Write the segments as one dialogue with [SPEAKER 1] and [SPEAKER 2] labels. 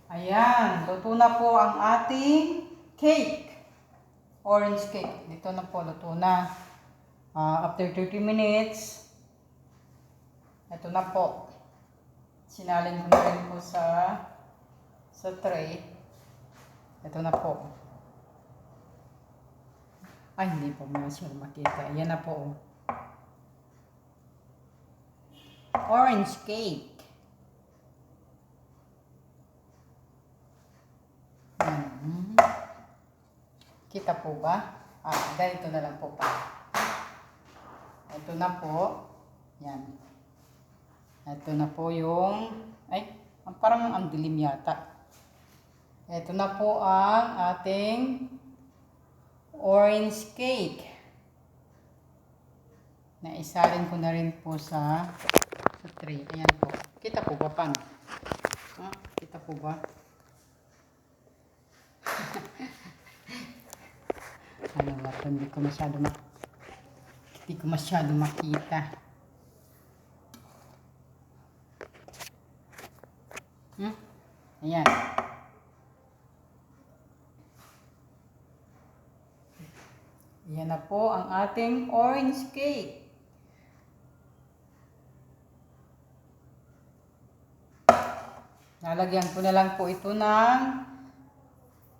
[SPEAKER 1] Ayan, luto na po ang ating cake. Orange cake. Dito na po, luto na. After 30 minutes, ito na po. Sinalin ko na rin po sa tray. Ito na po. Ay, hindi po masyado makita. Ayan na po. Orange cake. Kita po ba? Ganito na lang po pa. Ito na po. Yan. Ito na po yung... Ay, parang ang dilim yata. Ito na po ang ating orange cake. Naisalin ko na rin po sa tray. Ayan po. Kita po ba pan? Kita po ba? Ano ba ito? Hindi ko masyado makita. Ayan. Ayan na po ang ating orange cake. Lalagyan ko na lang po ito ng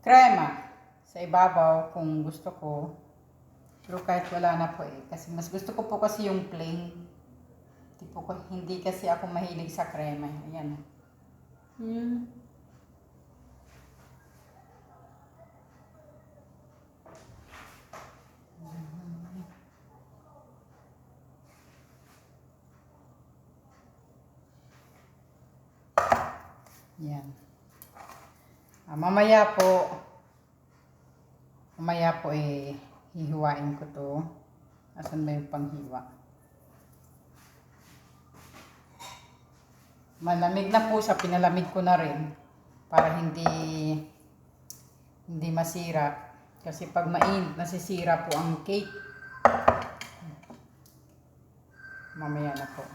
[SPEAKER 1] krema sa ibabaw kung gusto ko. Pero kahit wala na po kasi mas gusto ko po kasi yung plain. Hindi kasi ako mahilig sa krema. Ayan. Yan. Mamaya po hihiwain ko to. Asan ba yung panghiwa? Malamig na po siya, pinalamig ko na rin para hindi masira. Kasi pag mainit, nasisira po ang cake. Mamaya na po.